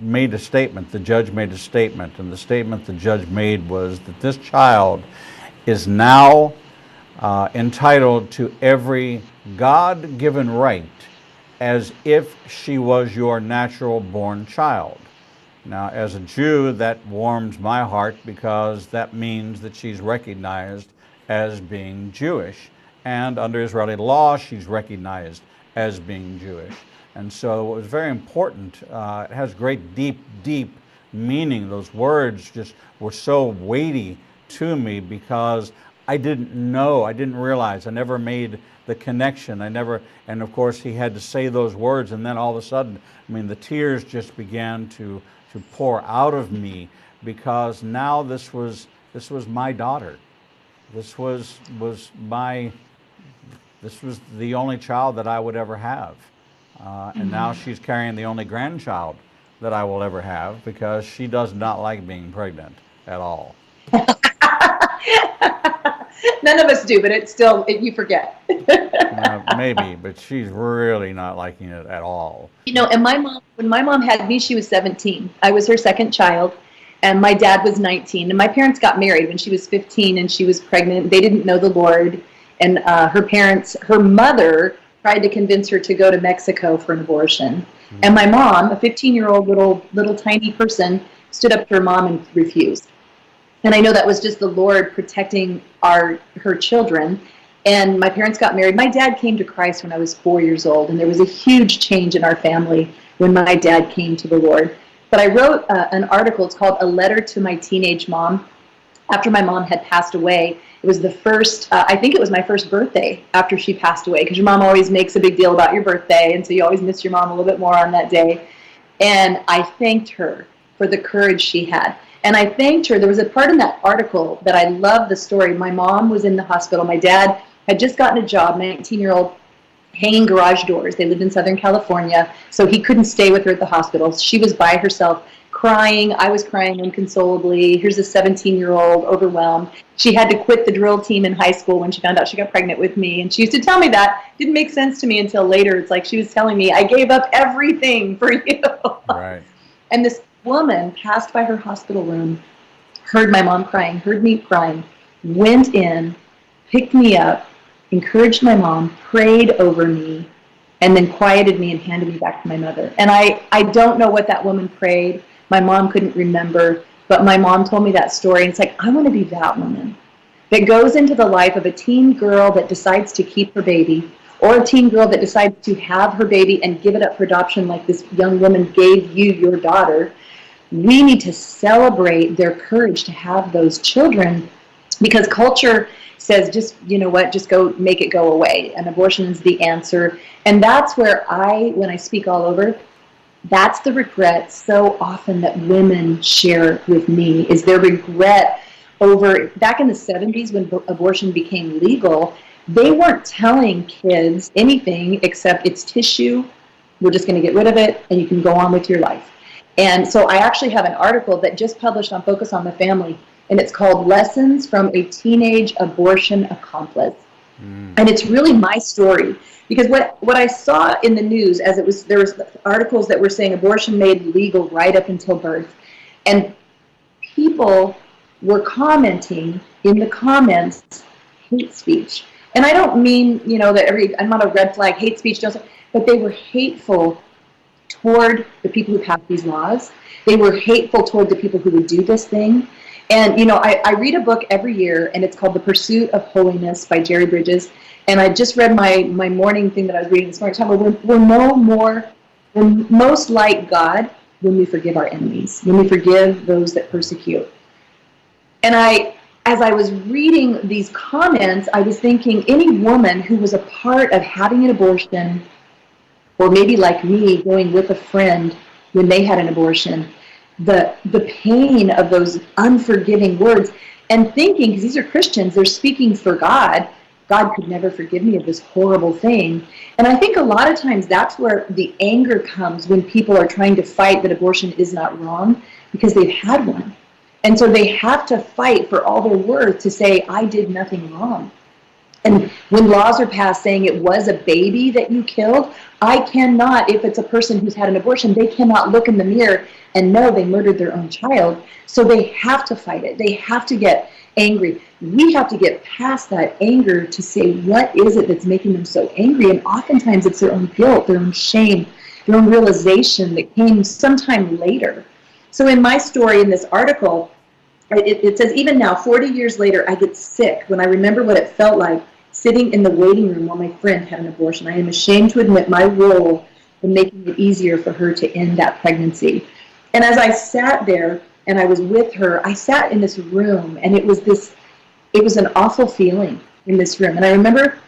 made a statement, the judge made a statement, and the statement the judge made was that this child is now entitled to every God-given right as if she was your natural-born child. Now, as a Jew, that warms my heart because that means that she's recognized as being Jewish, and under Israeli law, she's recognized as being Jewish. And so it was very important. It has great, deep, deep meaning. Those words just were so weighty to me because I didn't know, I didn't realize, I never made the connection. And of course he had to say those words, and then all of a sudden, I mean, the tears just began to pour out of me because now this was my daughter. This was the only child that I would ever have. And now she's carrying the only grandchild that I will ever have because she does not like being pregnant at all. None of us do, but it's still, you forget. Maybe, but she's really not liking it at all. You know, and when my mom had me, she was 17. I was her second child, and my dad was 19. And my parents got married when she was 15, and she was pregnant. They didn't know the Lord, and her mother tried to convince her to go to Mexico for an abortion. Mm-hmm. And my mom, a 15-year-old little tiny person, stood up to her mom and refused. And I know that was just the Lord protecting her children. And my parents got married. My dad came to Christ when I was 4 years old, and there was a huge change in our family when my dad came to the Lord. But I wrote an article, it's called A Letter to My Teenage Mom. After my mom had passed away, it was the first, I think it was my first birthday after she passed away, because your mom always makes a big deal about your birthday, and so you always miss your mom a little bit more on that day. And I thanked her for the courage she had. And I thanked her. There was a part in that article that I love the story. My mom was in the hospital. My dad had just gotten a job, 19-year-old, hanging garage doors. They lived in Southern California, so he couldn't stay with her at the hospital. She was by herself, crying. I was crying inconsolably. Here's a 17-year-old, overwhelmed. She had to quit the drill team in high school when she found out she got pregnant with me. And she used to tell me that. It didn't make sense to me until later. It's like she was telling me, I gave up everything for you. Right. And this woman passed by her hospital room, heard my mom crying, heard me crying, went in, picked me up, encouraged my mom, prayed over me, and then quieted me and handed me back to my mother. And I don't know what that woman prayed. My mom couldn't remember, but my mom told me that story, and it's like, I want to be that woman. that goes into the life of a teen girl that decides to keep her baby, or a teen girl that decides to have her baby and give it up for adoption like this young woman gave you your daughter, we need to celebrate their courage to have those children, because culture says, just, you know what, just go make it go away, and abortion is the answer. And that's where when I speak all over, that's the regret so often that women share with me, is their regret over, back in the 70s when abortion became legal, they weren't telling kids anything except it's tissue, we're just going to get rid of it, and you can go on with your life. And so I actually have an article that just published on Focus on the Family, and it's called Lessons from a Teenage Abortion Accomplice. And it's really my story, because what I saw in the news, as there was articles that were saying abortion made legal right up until birth, and people were commenting in the comments hate speech. And I don't mean, that I'm not a red flag hate speech, but they were hateful toward the people who passed these laws. They were hateful toward the people who would do this thing. And, I read a book every year, and it's called The Pursuit of Holiness by Jerry Bridges. And I just read my morning thing that I was reading this morning. We're most like God when we forgive our enemies, when we forgive those that persecute. And as I was reading these comments, I was thinking, any woman who was a part of having an abortion, or maybe like me, going with a friend when they had an abortion, the pain of those unforgiving words, and thinking, because these are Christians, they're speaking for God, God could never forgive me of this horrible thing. And I think a lot of times that's where the anger comes, when people are trying to fight that abortion is not wrong, because they've had one. And so they have to fight for all their worth to say, I did nothing wrong. And when laws are passed saying it was a baby that you killed, I cannot, if it's a person who's had an abortion, they cannot look in the mirror and know they murdered their own child. So they have to fight it. They have to get angry. We have to get past that anger to say, what is it that's making them so angry? And oftentimes it's their own guilt, their own shame, their own realization that came sometime later. So in my story, in this article, it says, even now, 40 years later, I get sick when I remember what it felt like sitting in the waiting room while my friend had an abortion. I am ashamed to admit my role in making it easier for her to end that pregnancy. And as I sat there and I was with her, I sat in this room, and it was an awful feeling in this room. And I remember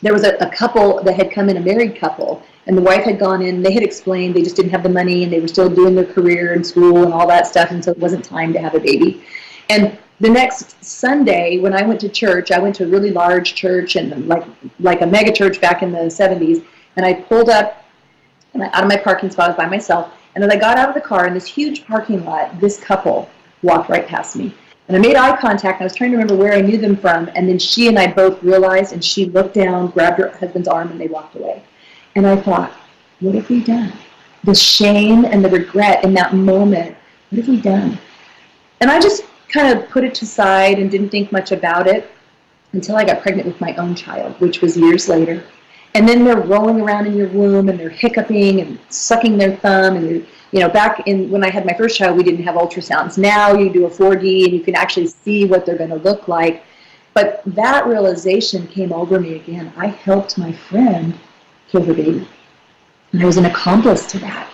there was a couple that had come in, a married couple, and the wife had gone in. They had explained they just didn't have the money, and they were still doing their career and school and all that stuff, and so it wasn't time to have a baby. And the next Sunday, when I went to church, I went to a really large church, and like a mega church back in the 70s, and I pulled up out of my parking spot. I was by myself, and as I got out of the car in this huge parking lot, this couple walked right past me. And I made eye contact, and I was trying to remember where I knew them from, and then she and I both realized, and she looked down, grabbed her husband's arm, and they walked away. And I thought, what have we done? The shame and the regret in that moment, what have we done? And I just kind of put it to side and didn't think much about it until I got pregnant with my own child, which was years later. And then they're rolling around in your womb, and they're hiccuping and sucking their thumb, and back when I had my first child, we didn't have ultrasounds. Now you do a 4D, and you can actually see what they're going to look like. But that realization came over me again. I helped my friend kill her baby, and I was an accomplice to that.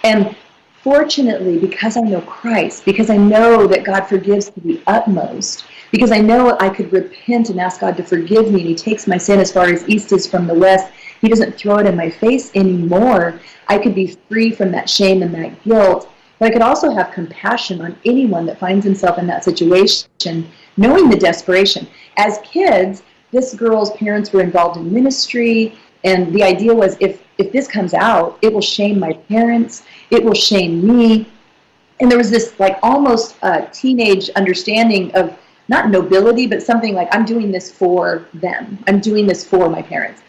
And fortunately, because I know Christ, because I know that God forgives to the utmost, because I know I could repent and ask God to forgive me, and He takes my sin as far as east is from the west, He doesn't throw it in my face anymore. I could be free from that shame and that guilt. But I could also have compassion on anyone that finds himself in that situation, knowing the desperation. As kids, this girl's parents were involved in ministry, and the idea was, if this comes out, it will shame my parents, it will shame me. And there was this almost teenage understanding of not nobility, but something like, I'm doing this for them. I'm doing this for my parents.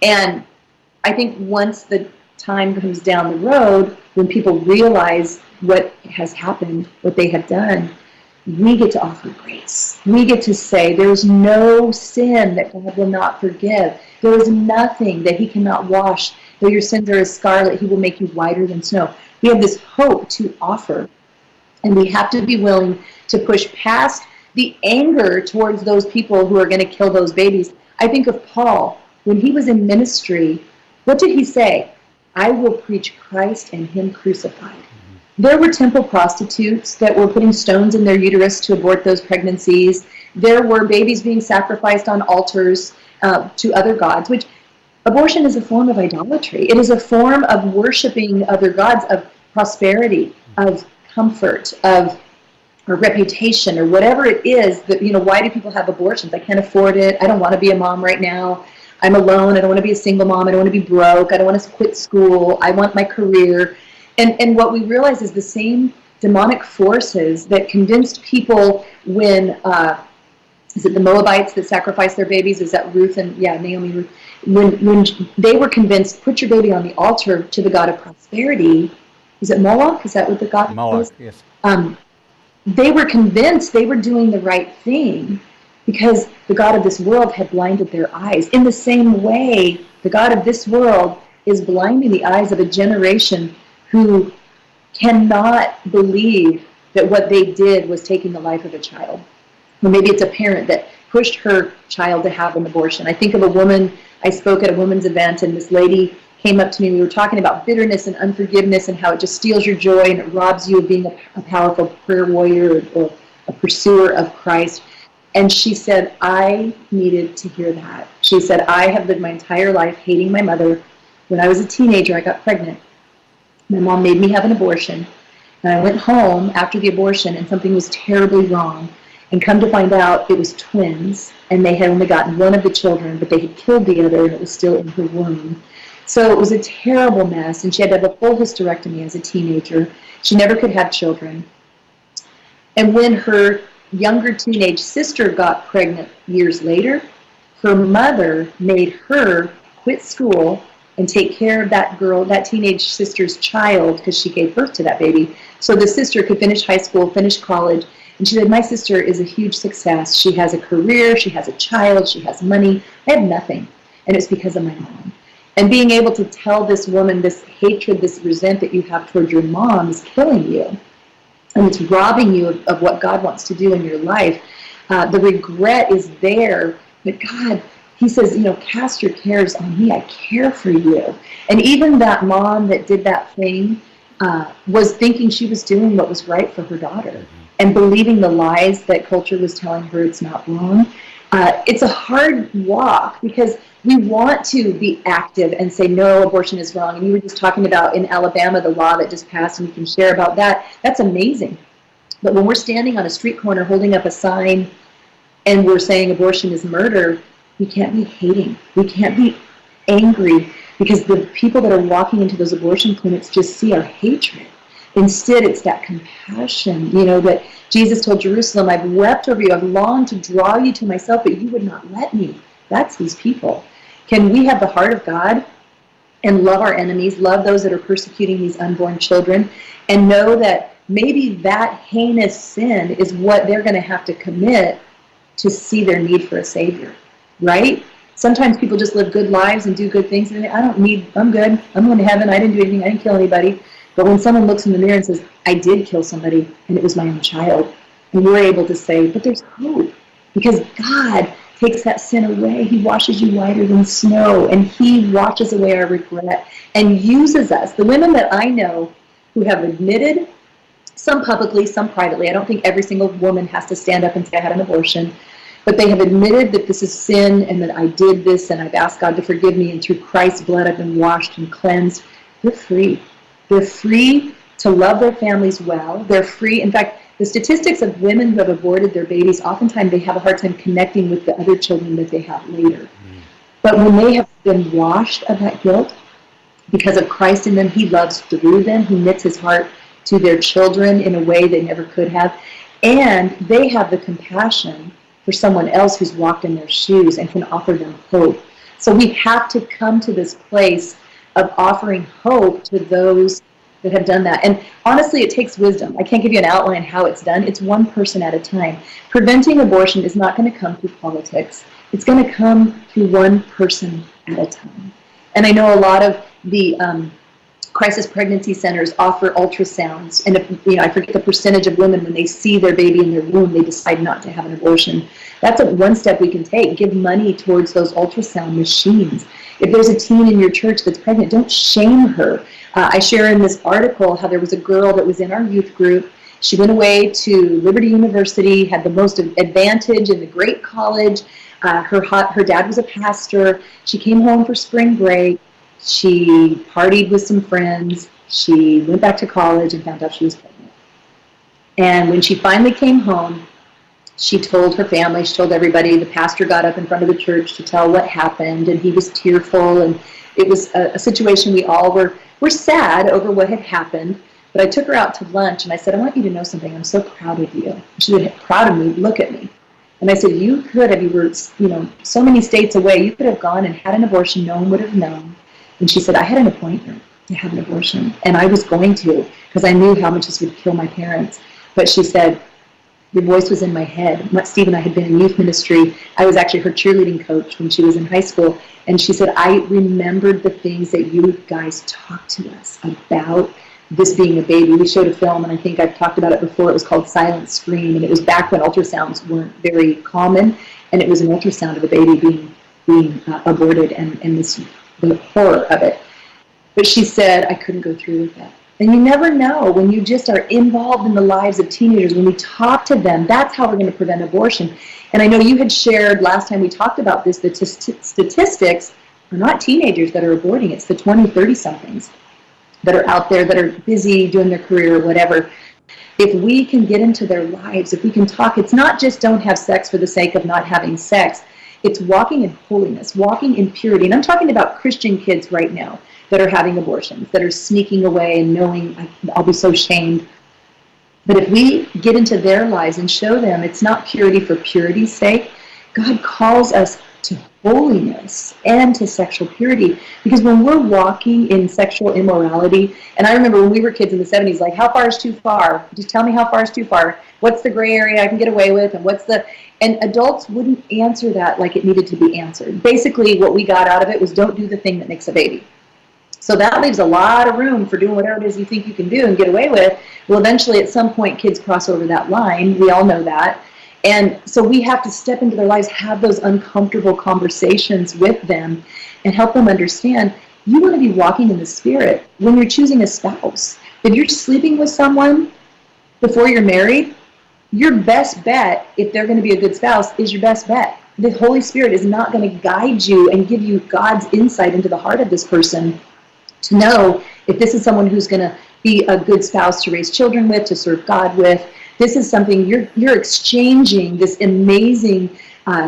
And I think once the time comes down the road, when people realize what has happened, what they have done, we get to offer grace. We get to say, there is no sin that God will not forgive. There is nothing that He cannot wash. Though your sins are as scarlet, He will make you whiter than snow. We have this hope to offer, and we have to be willing to push past the anger towards those people who are going to kill those babies. I think of Paul, when he was in ministry, what did he say? I will preach Christ and him crucified. There were temple prostitutes that were putting stones in their uterus to abort those pregnancies. There were babies being sacrificed on altars to other gods, which abortion is a form of idolatry. It is a form of worshiping other gods, of prosperity, of comfort, of or reputation, or whatever it is that, why do people have abortions? I can't afford it. I don't want to be a mom right now. I'm alone. I don't want to be a single mom. I don't want to be broke. I don't want to quit school. I want my career. And what we realize is the same demonic forces that convinced people when, is it the Moabites that sacrificed their babies? Is that Ruth and, Naomi, Ruth? When they were convinced, put your baby on the altar to the god of prosperity. Is it Moloch? Is that what the god Moloch, was? yes. They were convinced they were doing the right thing because the god of this world had blinded their eyes. In the same way, the god of this world is blinding the eyes of a generation who cannot believe that what they did was taking the life of a child. Or maybe it's a parent that pushed her child to have an abortion. I think of a woman, I spoke at a women's event, and this lady came up to me. We were talking about bitterness and unforgiveness and how it just steals your joy and it robs you of being a powerful prayer warrior or a pursuer of Christ. And she said, I needed to hear that. She said, I have lived my entire life hating my mother. When I was a teenager, I got pregnant. My mom made me have an abortion. And I went home after the abortion and something was terribly wrong. And come to find out, it was twins. And they had only gotten one of the children, but they had killed the other and it was still in her womb. So it was a terrible mess, and she had to have a full hysterectomy as a teenager. She never could have children. And when her younger teenage sister got pregnant years later, her mother made her quit school and take care of that girl, that teenage sister's child, because she gave birth to that baby, so the sister could finish high school, finish college. And she said, my sister is a huge success. She has a career, she has a child, she has money. I have nothing, and it's because of my mom. And being able to tell this woman this hatred, this resent that you have toward your mom is killing you. And it's robbing you of what God wants to do in your life. The regret is there, but God, he says, cast your cares on me. I care for you. And even that mom that did that thing was thinking she was doing what was right for her daughter and believing the lies that culture was telling her it's not wrong. It's a hard walk because we want to be active and say, no, abortion is wrong. And you were just talking about in Alabama, the law that just passed, and you can share about that. That's amazing. But when we're standing on a street corner holding up a sign and we're saying abortion is murder, we can't be hating. We can't be angry because the people that are walking into those abortion clinics just see our hatred. Instead, it's that compassion, that Jesus told Jerusalem, I've wept over you, I've longed to draw you to myself, but you would not let me. That's these people. Can we have the heart of God and love our enemies, love those that are persecuting these unborn children, and know that maybe that heinous sin is what they're going to have to commit to see their need for a Savior, right? Sometimes people just live good lives and do good things, and I'm good, I'm going to heaven, I didn't do anything, I didn't kill anybody. But when someone looks in the mirror and says, I did kill somebody, and it was my own child, and we're able to say, but there's hope, because God takes that sin away. He washes you whiter than snow, and he washes away our regret and uses us. The women that I know who have admitted, some publicly, some privately, I don't think every single woman has to stand up and say I had an abortion, but they have admitted that this is sin and that I did this and I've asked God to forgive me, and through Christ's blood I've been washed and cleansed. They're free. They're free to love their families well. They're free. In fact, the statistics of women who have aborted their babies, oftentimes they have a hard time connecting with the other children that they have later. But when they have been washed of that guilt, because of Christ in them, he loves through them. He knits his heart to their children in a way they never could have. And they have the compassion for someone else who's walked in their shoes and can offer them hope. So we have to come to this place of offering hope to those that have done that. And honestly, it takes wisdom. I can't give you an outline how it's done. It's one person at a time. Preventing abortion is not going to come through politics. It's going to come through one person at a time. And I know a lot of the crisis pregnancy centers offer ultrasounds. And if, I forget the percentage of women when they see their baby in their womb, they decide not to have an abortion. That's one step we can take. Give money towards those ultrasound machines. If there's a teen in your church that's pregnant, don't shame her. I share in this article how there was a girl that was in our youth group. She went away to Liberty University, had the most advantage in the great college. Her dad was a pastor. She came home for spring break. She partied with some friends. She went back to college and found out she was pregnant. And when she finally came home, she told her family, she told everybody. The pastor got up in front of the church to tell what happened, and he was tearful. And it was a situation we all were sad over what had happened. But I took her out to lunch, and I said, I want you to know something. I'm so proud of you. She said, proud of me? Look at me. And I said, you were, so many states away. You could have gone and had an abortion. No one would have known. And she said, I had an appointment to have an abortion. And I was going to, because I knew how much this would kill my parents. But she said, your voice was in my head. Steve and I had been in youth ministry. I was actually her cheerleading coach when she was in high school. And she said, I remembered the things that you guys talked to us about this being a baby. We showed a film, and I think I've talked about it before. It was called Silent Scream, and it was back when ultrasounds weren't very common, and it was an ultrasound of a baby being aborted, and the horror of it. But she said, I couldn't go through with that. And you never know when you just are involved in the lives of teenagers. When we talk to them, that's how we're going to prevent abortion. And I know you had shared last time we talked about this, the statistics are not teenagers that are aborting. It's the 20, 30-somethings that are out there that are busy doing their career or whatever. If we can get into their lives, if we can talk, it's not just don't have sex for the sake of not having sex. It's walking in holiness, walking in purity. And I'm talking about Christian kids right now that are having abortions, that are sneaking away and knowing I'll be so shamed. But if we get into their lives and show them it's not purity for purity's sake, God calls us to holiness and to sexual purity. Because when we're walking in sexual immorality, and I remember when we were kids in the 70s, like, how far is too far? Just tell me how far is too far. What's the gray area I can get away with? And adults wouldn't answer that like it needed to be answered. Basically, what we got out of it was don't do the thing that makes a baby. So that leaves a lot of room for doing whatever it is you think you can do and get away with. Well, eventually, at some point, kids cross over that line. We all know that. And so we have to step into their lives, have those uncomfortable conversations with them, and help them understand you want to be walking in the Spirit when you're choosing a spouse. If you're sleeping with someone before you're married, your best bet, if they're going to be a good spouse, is your best bet. The Holy Spirit is not going to guide you and give you God's insight into the heart of this person to know if this is someone who's going to be a good spouse to raise children with, to serve God with. This is something you're exchanging, this amazing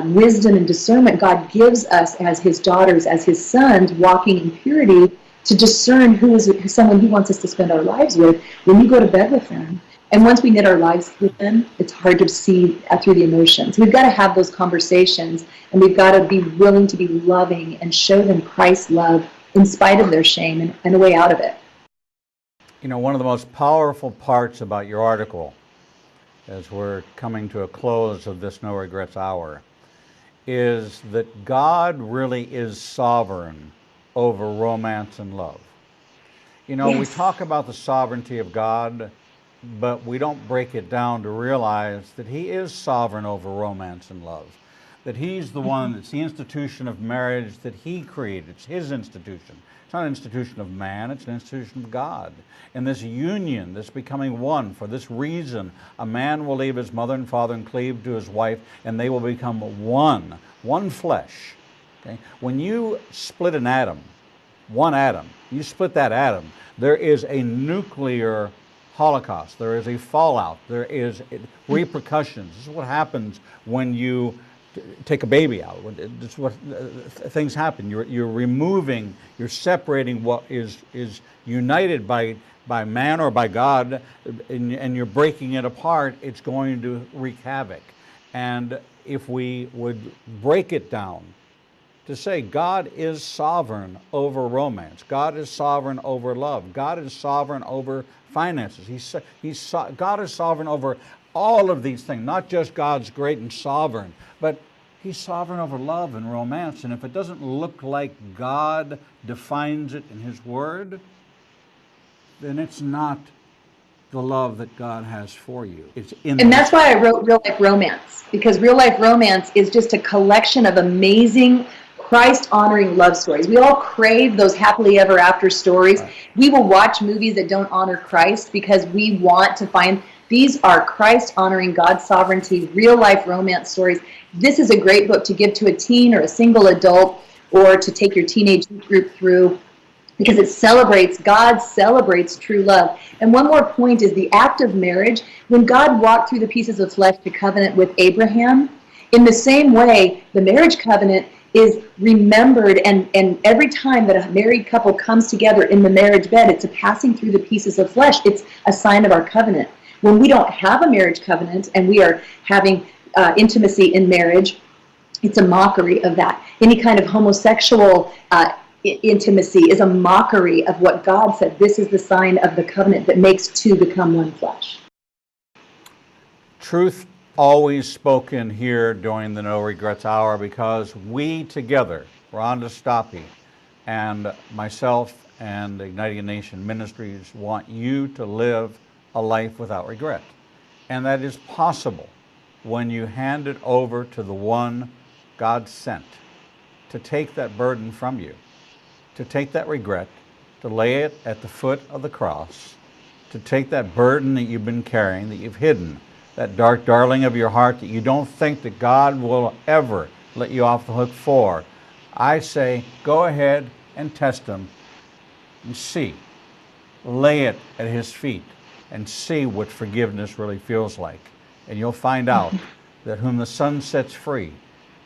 wisdom and discernment God gives us as His daughters, as His sons, walking in purity, to discern who is someone He wants us to spend our lives with when we go to bed with them. And once we knit our lives with them, it's hard to see through the emotions. We've got to have those conversations, and we've got to be willing to be loving and show them Christ's love in spite of their shame and a way out of it. You know, one of the most powerful parts about your article, as we're coming to a close of this No Regrets Hour, is that God really is sovereign over romance and love. You know, Yes. We talk about the sovereignty of God, but we don't break it down to realize that He is sovereign over romance and love. That He's the one, it's the institution of marriage that He created. It's His institution. It's not an institution of man, it's an institution of God. And this union, this becoming one, for this reason, a man will leave his mother and father and cleave to his wife, and they will become one flesh. Okay? When you split an atom, one atom, you split that atom, there is a nuclear holocaust, there is a fallout, there is repercussions. This is what happens when you take a baby out. This is what things happen. You're removing, you're separating what is united by man or by God, and you're breaking it apart. It's going to wreak havoc. And if we would break it down to say God is sovereign over romance, God is sovereign over love, God is sovereign over finances, God is sovereign over all of these things, not just God's great and sovereign, but He's sovereign over love and romance. And if it doesn't look like God defines it in His Word, then it's not the love that God has for you. It's in And that's why I wrote Real Life Romance, because Real Life Romance is just a collection of amazing Christ-honoring love stories. We all crave those happily ever after stories. Right. We will watch movies that don't honor Christ because we want to find these are Christ-honoring, God's sovereignty, real-life romance stories. This is a great book to give to a teen or a single adult, or to take your teenage group through, because it celebrates, God celebrates true love. And one more point is the act of marriage. When God walked through the pieces of flesh to covenant with Abraham, in the same way, the marriage covenant is remembered, and every time that a married couple comes together in the marriage bed, it's a passing through the pieces of flesh. It's a sign of our covenant. When we don't have a marriage covenant and we are having intimacy in marriage, it's a mockery of that. Any kind of homosexual intimacy is a mockery of what God said. This is the sign of the covenant that makes two become one flesh. Truth always spoken here during the No Regrets Hour, because we together, Rhonda Stoppe and myself and Igniting a Nation Ministries, want you to live a life without regret. And that is possible when you hand it over to the one God sent to take that burden from you, to take that regret, to lay it at the foot of the cross, to take that burden that you've been carrying, that you've hidden, that dark darling of your heart that you don't think that God will ever let you off the hook for. I say, go ahead and test Him and see. Lay it at His feet and see what forgiveness really feels like. And you'll find out that whom the Son sets free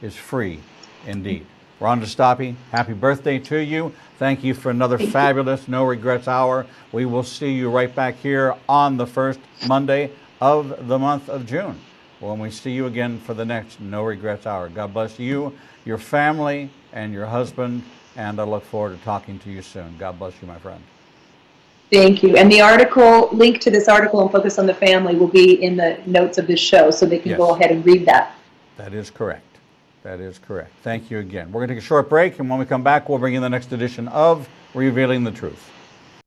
is free indeed. Rhonda Stoppe, happy birthday to you. Thank you for another fabulous No Regrets Hour. We will see you right back here on the first Monday of the month of June, when we see you again for the next No Regrets Hour. God bless you, your family, and your husband, and I look forward to talking to you soon. God bless you, my friend. Thank you. And the article, link to this article and Focus on the Family, will be in the notes of this show, so they can go ahead and read that. That is correct. That is correct. Thank you again. We're going to take a short break, and when we come back, we'll bring you the next edition of Revealing the Truth.